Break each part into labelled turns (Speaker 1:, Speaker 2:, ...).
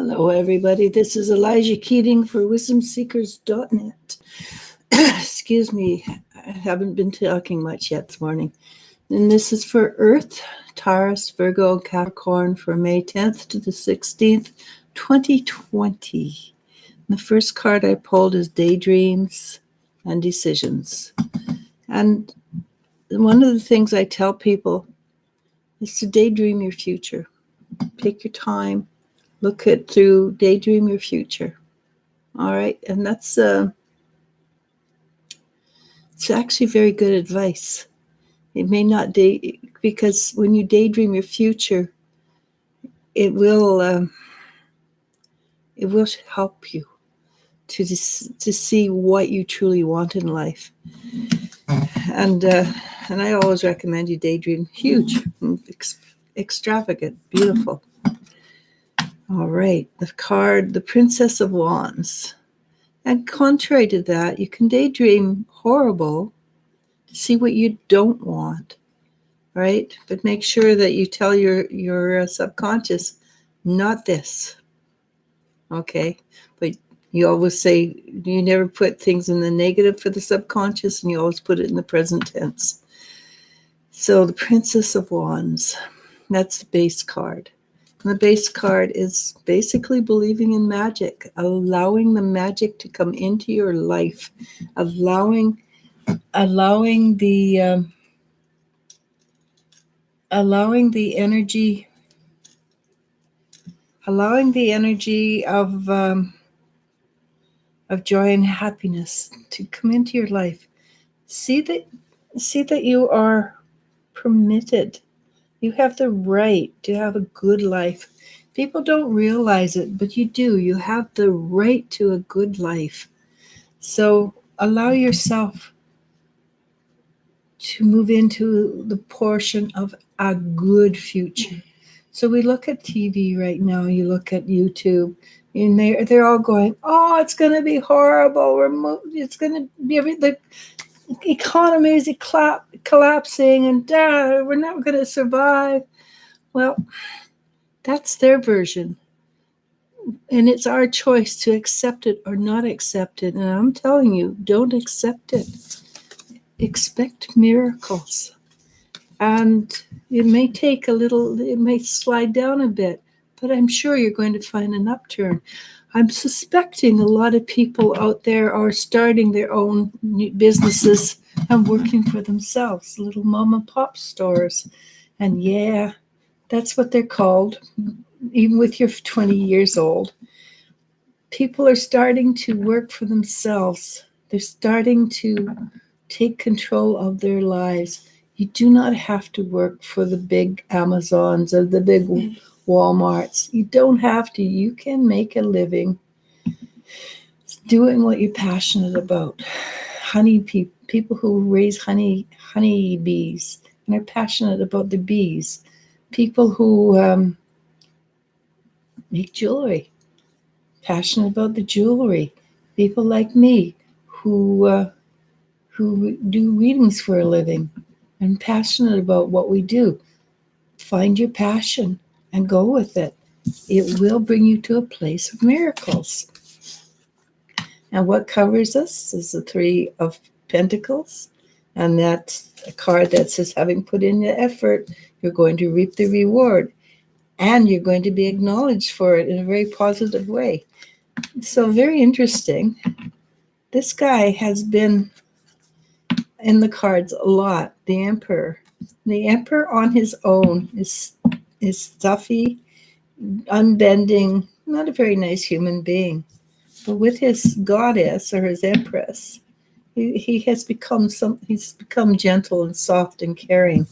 Speaker 1: Hello, everybody. This is Elijah Keating for WisdomSeekers.net. Excuse me, I haven't been talking much yet this morning. And this is for Earth, Taurus, Virgo, Capricorn for May 10th to the 16th, 2020. And the first card I pulled is Daydreams and Decisions. And one of the things I tell people is to daydream your future. Take your time. Look at through, daydream your future. All right. And that's it's actually very good advice. It may not because when you daydream your future, it will help you to see what you truly want in life. And I always recommend you daydream huge, extravagant, beautiful. All right, the card, the Princess of Wands. And contrary to that, you can daydream horrible to see what you don't want, right? But make sure that you tell your subconscious, not this, okay? But you always say, you never put things in the negative for the subconscious, and you always put it in the present tense. So the Princess of Wands, that's the base card. And the base card is basically believing in magic, allowing the magic to come into your life, allowing the energy of joy and happiness to come into your life. See that you are permitted. You have the right to have a good life. People don't realize it, but you do. You have the right to a good life. So allow yourself to move into the portion of a good future. So we look at TV right now. You look at YouTube, and they're all going, "Oh, it's going to be horrible. It's going to be the economy is collapsing, and we're not going to survive." Well, that's their version. And it's our choice to accept it or not accept it. And I'm telling you, don't accept it. Expect miracles. And it may take it may slide down a bit, but I'm sure you're going to find an upturn. I'm suspecting a lot of people out there are starting their own new businesses and working for themselves, little mom and pop stores. And yeah, that's what they're called, even with you're 20 years old. People are starting to work for themselves. They're starting to take control of their lives. You do not have to work for the big Amazons or the big Walmarts. You don't have to. You can make a living doing what you're passionate about. People who raise honey bees and are passionate about the bees. People who make jewelry, passionate about the jewelry. People like me who do readings for a living and passionate about what we do. Find your passion and go with it. It will bring you to a place of miracles. And what covers us is the Three of Pentacles. And that's a card that says, having put in the effort, you're going to reap the reward. And you're going to be acknowledged for it in a very positive way. So very interesting. This guy has been in the cards a lot, the Emperor. The Emperor on his own is stuffy, unbending, not a very nice human being. But with his goddess or his empress, he has become he's become gentle and soft and caring.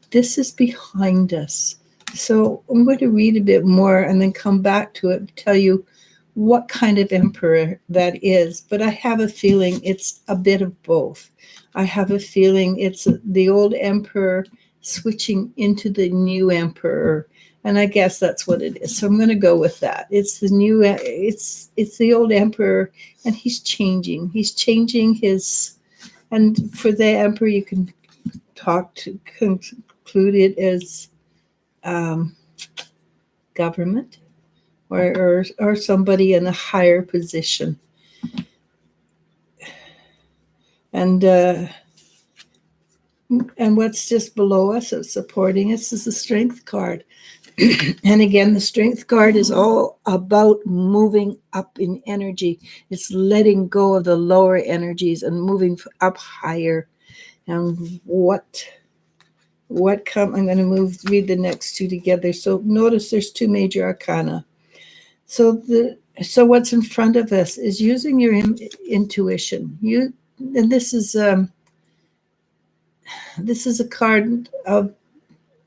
Speaker 1: This is behind us. So I'm going to read a bit more and then come back to it and tell you what kind of emperor that is. But I have a feeling it's a bit of both. I have a feeling it's the old emperor switching into the new emperor. And I guess that's what it is. So I'm going to go with that. It's the new, it's the old emperor, and he's changing. He's changing his, and for the emperor, you can conclude it as government, or somebody in a higher position. And what's just below us, it's supporting us, is the Strength card. And again, the Strength card is all about moving up in energy. It's letting go of the lower energies and moving up higher. And I'm going to read the next two together. So notice there's two major arcana. So what's in front of us is using your intuition. And this is a card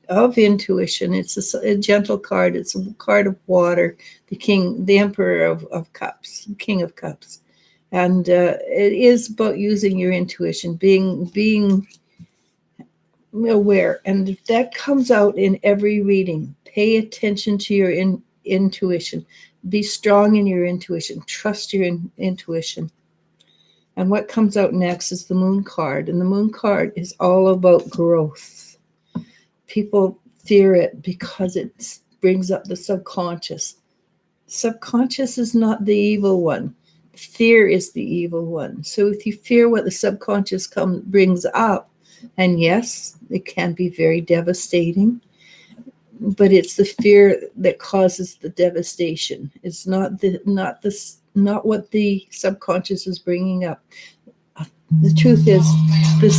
Speaker 1: of intuition. It's a gentle card. It's a card of water, the Emperor of Cups, King of Cups. And it is about using your intuition, being aware. And that comes out in every reading. Pay attention to your intuition. Be strong in your intuition. Trust your intuition. And what comes out next is the Moon card. And the Moon card is all about growth. People fear it because it brings up the subconscious. Subconscious is not the evil one. Fear is the evil one. So if you fear what the subconscious brings up, and yes, it can be very devastating, but it's the fear that causes the devastation. It's not what the subconscious is bringing up. The truth is, the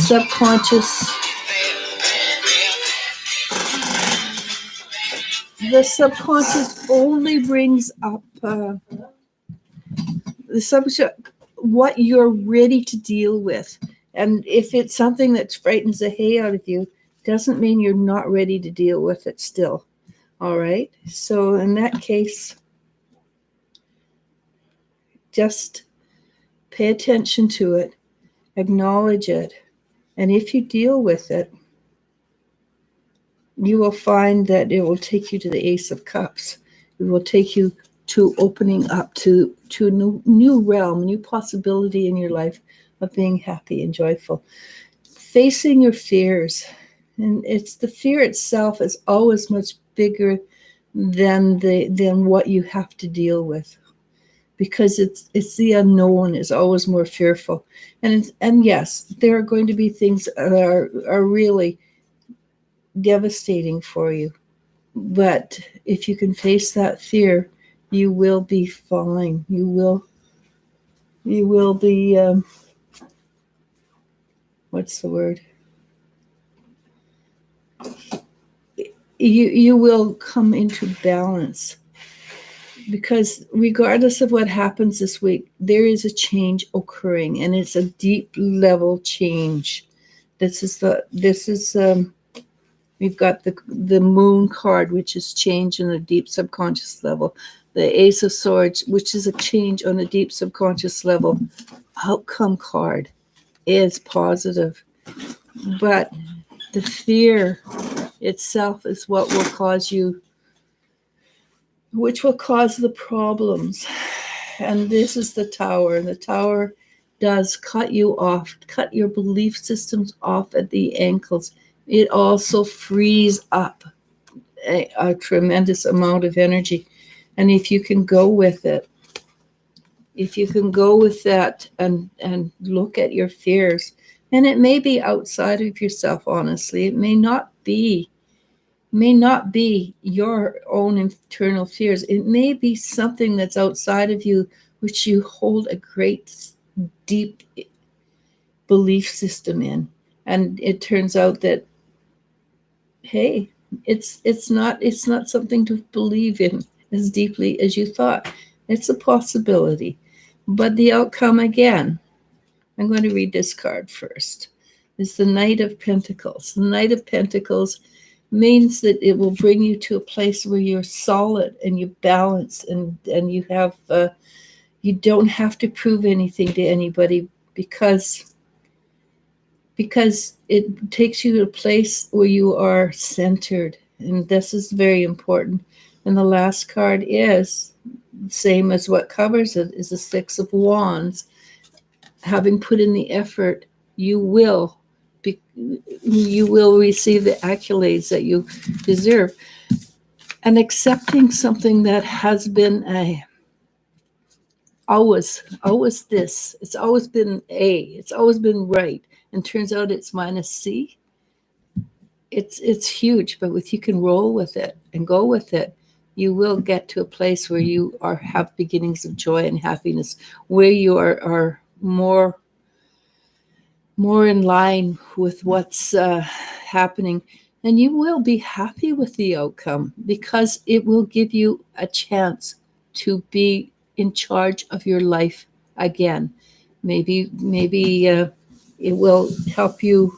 Speaker 1: subconscious only brings up the subject, what you're ready to deal with. And if it's something that frightens the hay out of you, doesn't mean you're not ready to deal with it still. All right? So in that case, just pay attention to it, acknowledge it, and if you deal with it, you will find that it will take you to the Ace of Cups. It will take you to opening up to a new realm, new possibility in your life of being happy and joyful. Facing your fears, and it's the fear itself is always much bigger than what you have to deal with, because it's the unknown is always more fearful. And yes, there are going to be things that are really devastating for you, but if you can face that fear, you will be fine. You will be what's the word? You will come into balance, because regardless of what happens this week, there is a change occurring, and it's a deep level change. We've got the Moon card, which is change on a deep subconscious level. The Ace of Swords, which is a change on a deep subconscious level. Outcome card is positive, but the fear itself is what will cause the problems. And this is the Tower. The Tower does cut you off, cut your belief systems off at the ankles. It also frees up a tremendous amount of energy. And if you can go with it, if you can go with that and look at your fears, and it may be outside of yourself, honestly. It may not be your own internal fears. It may be something that's outside of you, which you hold a great, deep belief system in. And it turns out that, hey, it's not something to believe in as deeply as you thought. It's a possibility. But the outcome, again, I'm going to read this card first. It's the Knight of Pentacles. The Knight of Pentacles means that it will bring you to a place where you're solid and you're balanced, and you have you don't have to prove anything to anybody, because it takes you to a place where you are centered, and this is very important. And the last card is the same as what covers it, is the Six of Wands. Having put in the effort, you will receive the accolades that you deserve. and accepting something that has been always this. It's always been A. It's always been right. And turns out it's minus C. It's huge, but if you can roll with it and go with it, you will get to a place where you have beginnings of joy and happiness, where you are more in line with what's happening, and you will be happy with the outcome because it will give you a chance to be in charge of your life again. Maybe it will help you.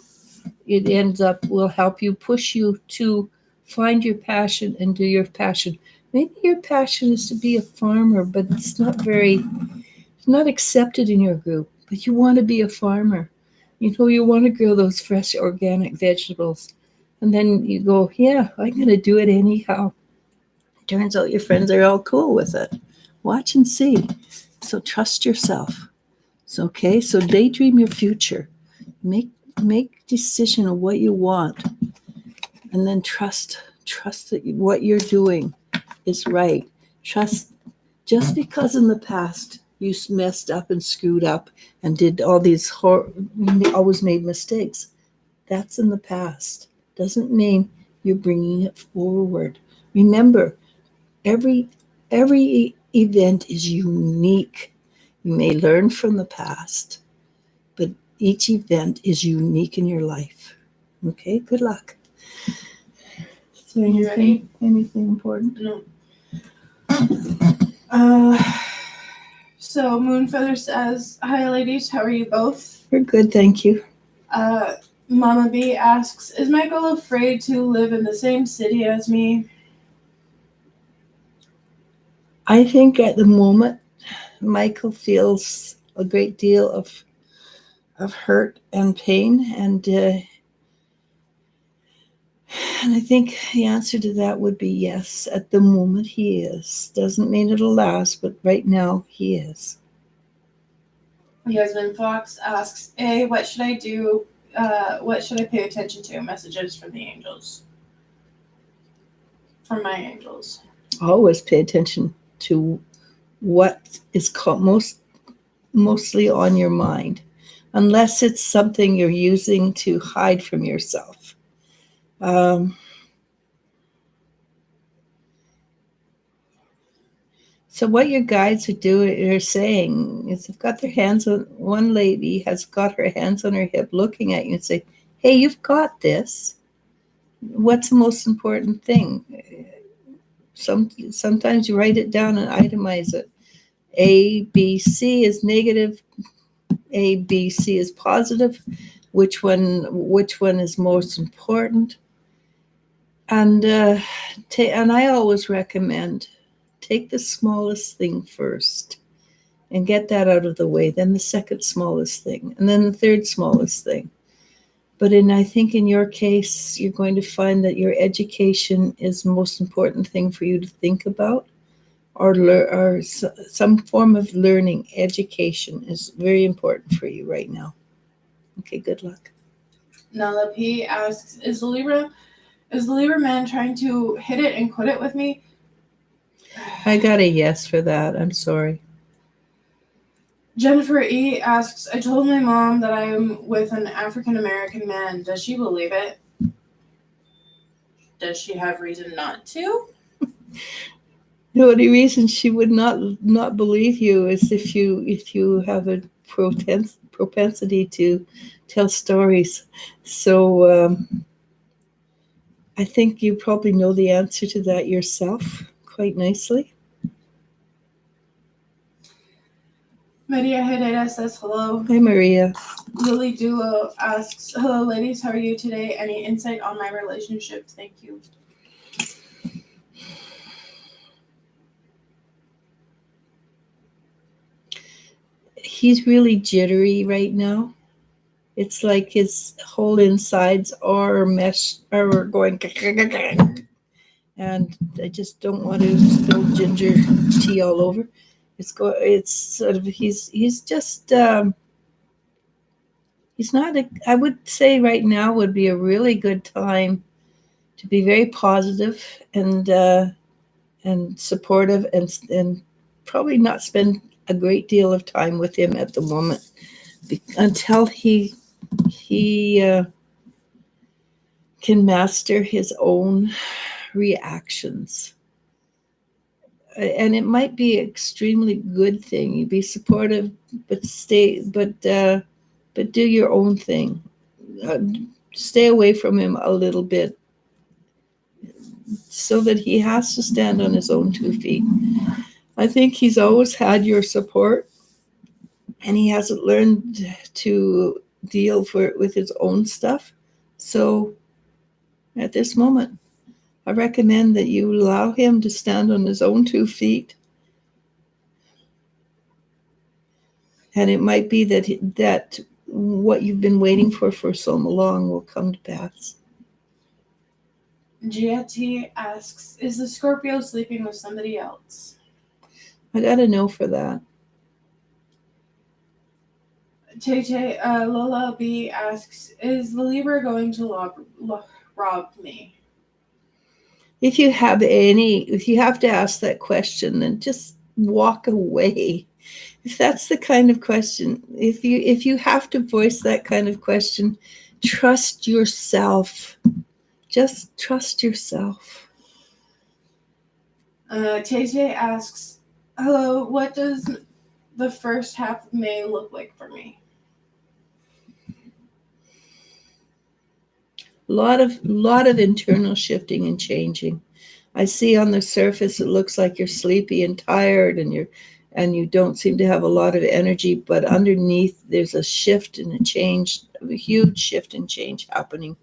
Speaker 1: It ends up will help you, push you to find your passion and do your passion. Maybe your passion is to be a farmer, but it's not accepted in your group. But you want to be a farmer. You want to grow those fresh organic vegetables. And then you go, yeah, I'm going to do it anyhow. Turns out your friends are all cool with it. Watch and see. So trust yourself. It's okay. So daydream your future. Make decision of what you want, and then trust that what you're doing is right. Trust, just because in the past you messed up and screwed up and did all these always made mistakes, that's in the past. Doesn't mean you're bringing it forward. Remember, every event is unique. You may learn from the past, but each event is unique in your life. Okay, good luck. So anything important?
Speaker 2: No. So Moonfeather says, "Hi ladies, how are you both?"
Speaker 1: We're good, thank you.
Speaker 2: Mama B asks, "Is Michael afraid to live in the same city as me?"
Speaker 1: I think at the moment, Michael feels a great deal of hurt and pain, and I think the answer to that would be yes. At the moment, he is. Doesn't mean it'll last, but right now, he is.
Speaker 2: Yasmin Fox asks, "A, what should I do? What should I pay attention to? Messages from the angels. From my angels."
Speaker 1: Always pay attention to what is mostly on your mind, unless it's something you're using to hide from yourself. So what your guides are saying is they've got their hands on, one lady has got her hands on her hip looking at you and say, hey, you've got this. What's the most important thing? Sometimes you write it down and itemize it. A, B, C is negative. A, B, C is positive. Which one is most important? And I always recommend take the smallest thing first and get that out of the way, then the second smallest thing, and then the third smallest thing. But I think in your case, you're going to find that your education is the most important thing for you to think about, or some form of learning. Education is very important for you right now. Okay, good luck.
Speaker 2: Nala P asks, is the Libra man trying to hit it and quit it with me?
Speaker 1: I got a yes for that. I'm sorry.
Speaker 2: Jennifer E asks, I told my mom that I'm with an African American man. Does she believe it? Does she have reason not to?
Speaker 1: The only reason she would not believe you is if you have a propensity to tell stories. So I think you probably know the answer to that yourself quite nicely.
Speaker 2: Maria Herrera says hello.
Speaker 1: Hi, Maria.
Speaker 2: Lily Duo asks, hello, ladies. How are you today? Any insight on my relationship? Thank you.
Speaker 1: He's really jittery right now. It's like his whole insides are going, and I just don't want to spill ginger tea all over. It's sort of he's just he's not I would say right now would be a really good time to be very positive and and supportive, and probably not spend a great deal of time with him at the moment until he can master his own reactions. And it might be an extremely good thing. You be supportive, but but do your own thing. Uh, Stay away from him a little bit, so that he has to stand on his own 2 feet. I think he's always had your support, and he hasn't learned to deal with his own stuff. So at this moment, I recommend that you allow him to stand on his own 2 feet. And it might be that what you've been waiting for so long will come to pass.
Speaker 2: GT asks, is the Scorpio sleeping with somebody else?
Speaker 1: I got a no for that.
Speaker 2: Lola B asks, is the Libra going to rob me?
Speaker 1: If you have to ask that question, then just walk away. If that's the kind of question, if you have to voice that kind of question, trust yourself. Just trust yourself.
Speaker 2: Tay asks, hello, what does the first half of May look like for me?
Speaker 1: Lot of internal shifting and changing. I see on the surface it looks like you're sleepy and tired, and you don't seem to have a lot of energy, but underneath there's a shift and a change, a huge shift and change happening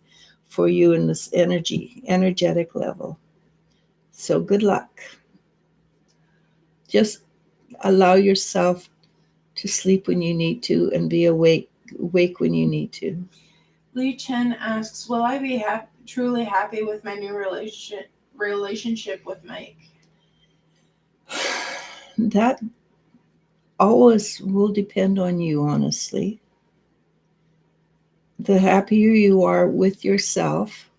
Speaker 1: for you in this energetic level. So good luck. Just allow yourself to sleep when you need to and be awake when you need to.
Speaker 2: Lee Chen asks, will I be truly happy with my new relationship with Mike?
Speaker 1: That always will depend on you, honestly. The happier you are with yourself,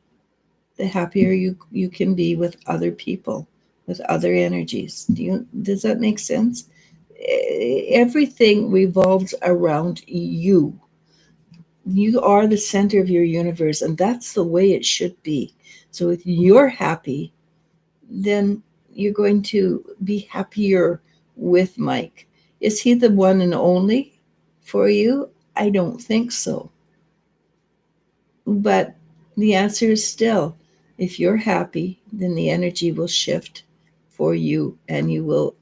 Speaker 1: the happier you can be with other people, with other energies. Does that make sense? Everything revolves around you. You are the center of your universe, and that's the way it should be. So if you're happy, then you're going to be happier with Mike. Is he the one and only for you? I don't think so. But the answer is still, if you're happy, then the energy will shift for you, and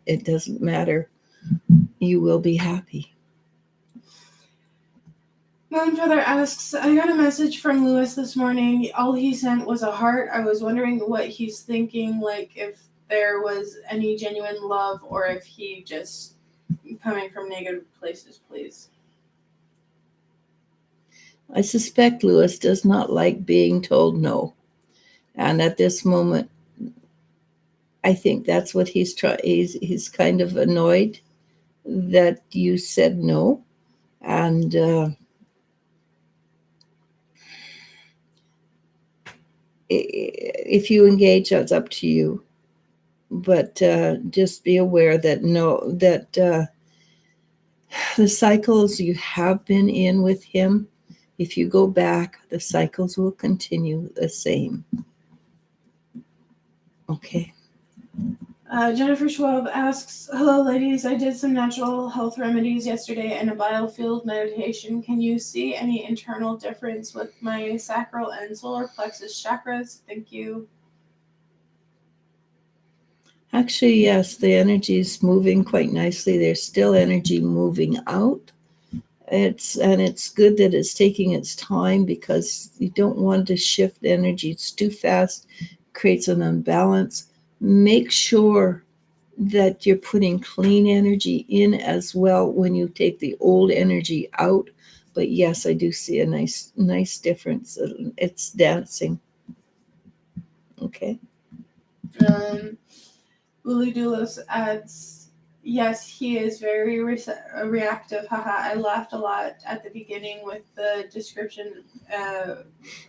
Speaker 1: it doesn't matter, you will be happy.
Speaker 2: Moonfeather asks, I got a message from Lewis this morning. All he sent was a heart. I was wondering what he's thinking, like if there was any genuine love or if he just coming from negative places, please.
Speaker 1: I suspect Lewis does not like being told no. And at this moment, I think that's what he's kind of annoyed that you said no. And if you engage, that's up to you. But just be aware that the cycles you have been in with him, if you go back, the cycles will continue the same. Okay.
Speaker 2: Jennifer Schwab asks, hello ladies, I did some natural health remedies yesterday and a biofield meditation. Can you see any internal difference with my sacral and solar plexus chakras? Thank you.
Speaker 1: Actually, yes, the energy is moving quite nicely. There's still energy moving out. It's good that it's taking its time, because you don't want to shift energy. It's too fast, creates an imbalance. Make sure that you're putting clean energy in as well when you take the old energy out. But yes, I do see a nice difference. It's dancing. Okay.
Speaker 2: Lily Doulos adds, Yes, he is very reactive. Haha, I laughed a lot at the beginning with the description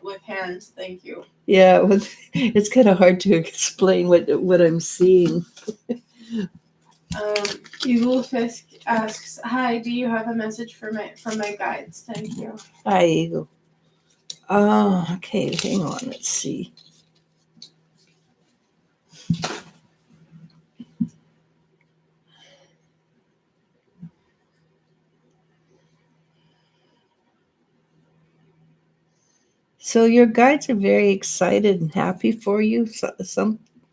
Speaker 2: with hands. Thank you.
Speaker 1: Yeah, it's kind of hard to explain what I'm seeing.
Speaker 2: Evil Fisk asks, "Hi, do you have a message from my guides? Thank you."
Speaker 1: Hi, Eagle. Oh, okay, hang on, let's see. So your guides are very excited and happy for you.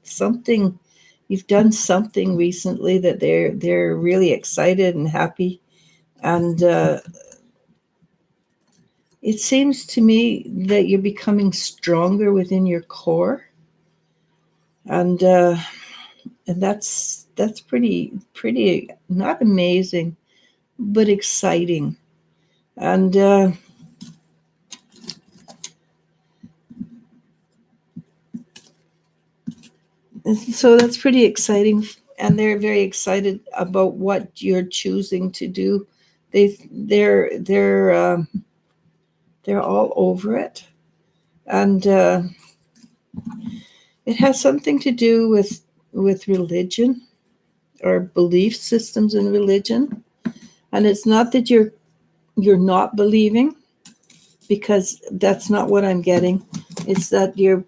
Speaker 1: Something you've done something recently that they're really excited and happy, and it seems to me that you're becoming stronger within your core, and that's pretty not amazing, but exciting, and so that's pretty exciting, and they're very excited about what you're choosing to do. They're all over it, and it has something to do with religion or belief systems in religion. And it's not that you're not believing, because that's not what I'm getting. It's that you're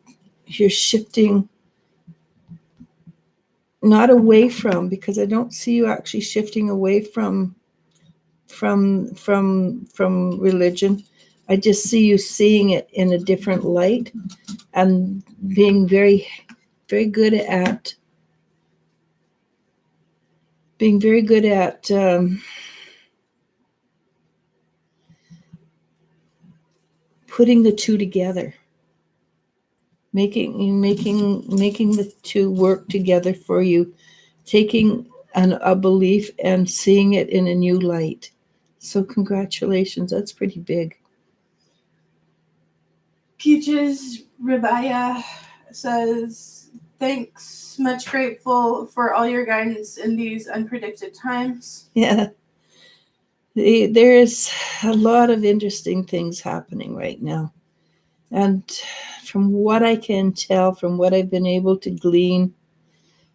Speaker 1: shifting, not away from, because I don't see you actually shifting away from religion. I just see you seeing it in a different light and being very very good at putting the two together, making the two work together for you, taking a belief and seeing it in a new light. So congratulations, that's pretty big.
Speaker 2: Peaches Ribaya says, "Thanks, much grateful for all your guidance in these unpredicted times."
Speaker 1: Yeah, there is a lot of interesting things happening right now, and from what I can tell, from what I've been able to glean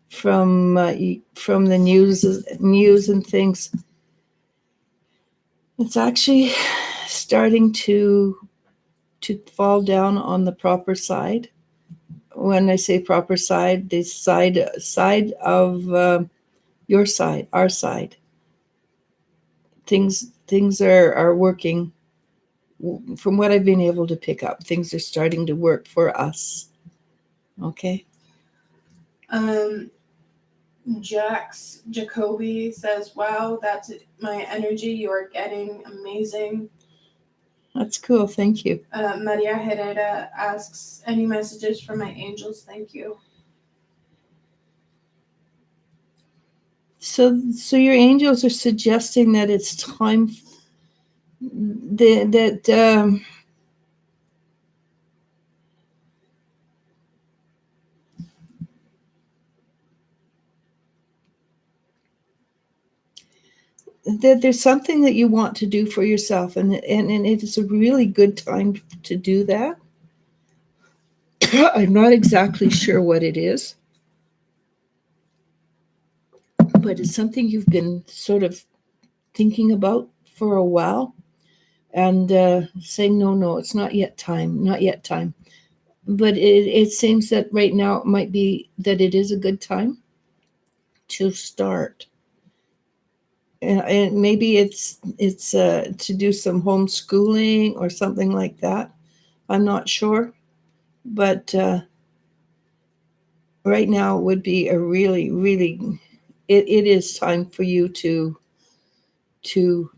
Speaker 1: from the news and things, it's actually starting to fall down on the proper side. When I say proper side, the side of your side, our side. Things are working. From what I've been able to pick up, things are starting to work for us. Okay.
Speaker 2: Jax Jacoby says, "Wow, that's my energy. You are getting amazing."
Speaker 1: That's cool. Thank you.
Speaker 2: Maria Herrera asks, "Any messages from my angels? Thank you."
Speaker 1: So your angels are suggesting that it's time that that there's something that you want to do for yourself, and it is a really good time to do that. I'm not exactly sure what it is, but it's something you've been sort of thinking about for a while, and saying no, it's not yet time. But it seems that right now it might be that it is a good time to start. And maybe it's to do some homeschooling or something like that. I'm not sure, but right now would be a really it is time for you to to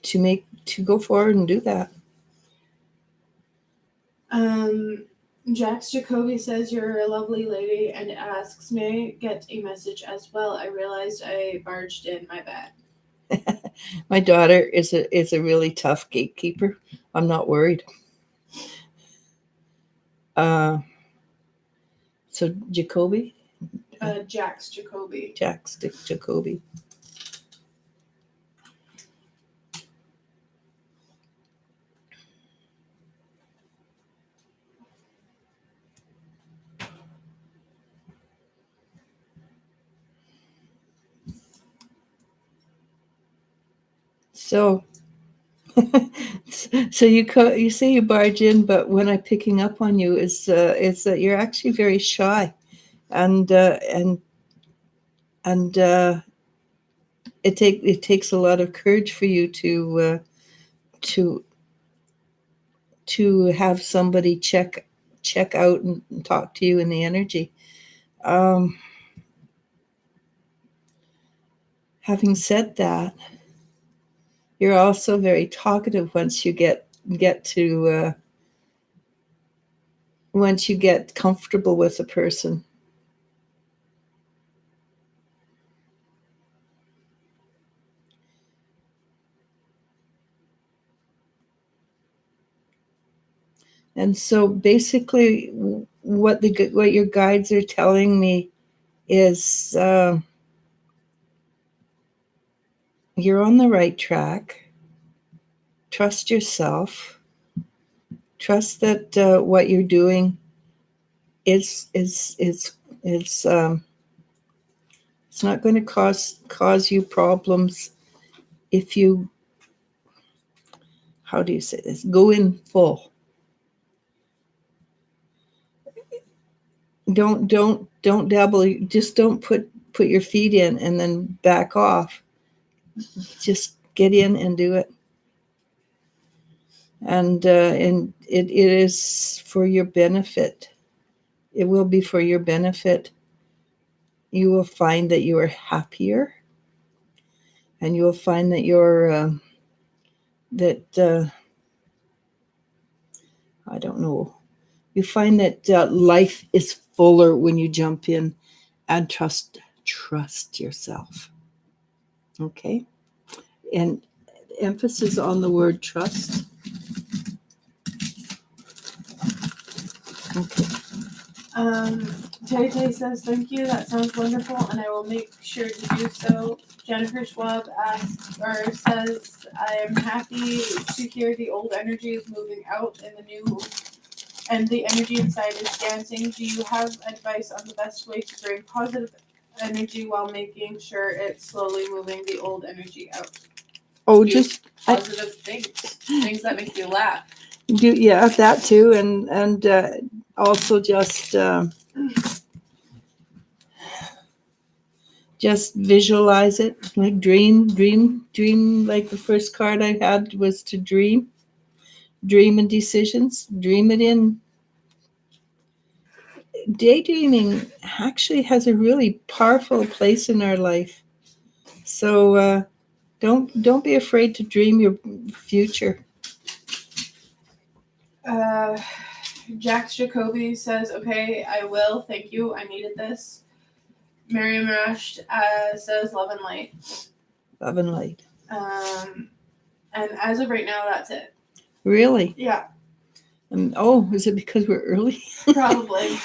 Speaker 1: to go forward and do that.
Speaker 2: Jax Jacoby says, "You're a lovely lady," and asks, "May I get a message as well? I realized I barged in. My bad."
Speaker 1: My daughter is a really tough gatekeeper. I'm not worried. So Jacoby,
Speaker 2: Jax Jacoby.
Speaker 1: Jax Jacoby. So, so you say you barge in, but when I'm picking up on you is that you're actually very shy, and it takes a lot of courage for you to have somebody check out and talk to you in the energy. Having said that, you're also very talkative once you get to once you get comfortable with a person. And so basically what your guides are telling me is you're on the right track. Trust yourself. Trust that what you're doing is it's not going to cause you problems if you, how do you say this, go in full. Don't dabble. Just don't put your feet in and then back off. Just get in and do it. And it is for your benefit. It will be for your benefit. You will find that you are happier, and you will find that you're I don't know. You find that life is fuller when you jump in and trust yourself. Okay? And emphasis on the word trust. Okay.
Speaker 2: Tay says, thank you. That sounds wonderful, and I will make sure to do so. Jennifer Schwab says, I am happy to hear the old energy is moving out and the new, and the energy inside is dancing. Do you have advice on the best way to bring positive energy while making sure it's slowly moving the old energy out?
Speaker 1: Oh,
Speaker 2: Use positive things that make you laugh.
Speaker 1: That too, and also just visualize it, like dream. Like the first card I had was to dream and decisions. Dream it in. Daydreaming actually has a really powerful place in our life. So don't be afraid to dream your future.
Speaker 2: Jax Jacoby says, okay, I will. Thank you. I needed this. Miriam Rush says, love and light.
Speaker 1: Love and light.
Speaker 2: And as of right now, that's it.
Speaker 1: Really?
Speaker 2: Yeah.
Speaker 1: Is it because we're early?
Speaker 2: Probably.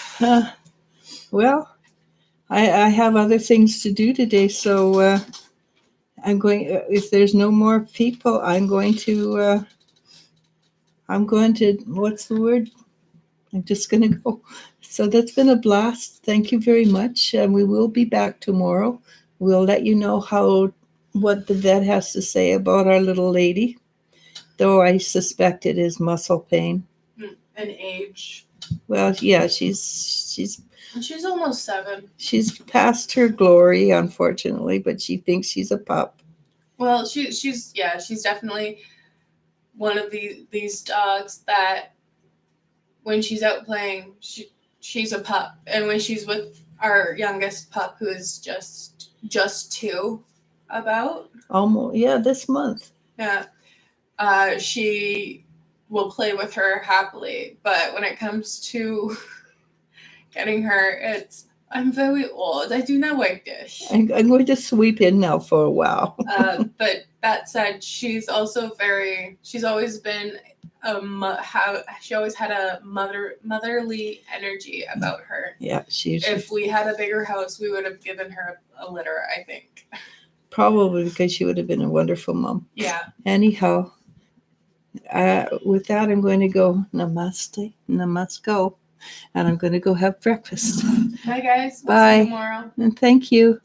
Speaker 1: Well, I have other things to do today, so I'm going. If there's no more people, I'm going to. What's the word? I'm just going to go. So that's been a blast. Thank you very much. We will be back tomorrow. We'll let you know what the vet has to say about our little lady, though I suspect it is muscle pain.
Speaker 2: And age.
Speaker 1: Well, yeah, she's
Speaker 2: almost 7.
Speaker 1: She's past her glory, unfortunately, but she thinks she's a pup.
Speaker 2: Well, she's definitely one of these dogs that when she's out playing, she's a pup, and when she's with our youngest pup, who is just 2, about
Speaker 1: almost this month.
Speaker 2: Yeah, she will play with her happily, but when it comes to getting her, I'm very old. I do not like this.
Speaker 1: I'm going to sweep in now for a while.
Speaker 2: But that said, she's also she's always been she always had a motherly energy about her.
Speaker 1: Yeah,
Speaker 2: If we had a bigger house, we would have given her a litter, I think.
Speaker 1: Probably because she would have been a wonderful mom.
Speaker 2: Yeah.
Speaker 1: Anyhow, with that, I'm going to go namaste, namasko, and I'm going to go have breakfast.
Speaker 2: Bye, guys.
Speaker 1: Bye.
Speaker 2: We'll see you tomorrow.
Speaker 1: And thank you.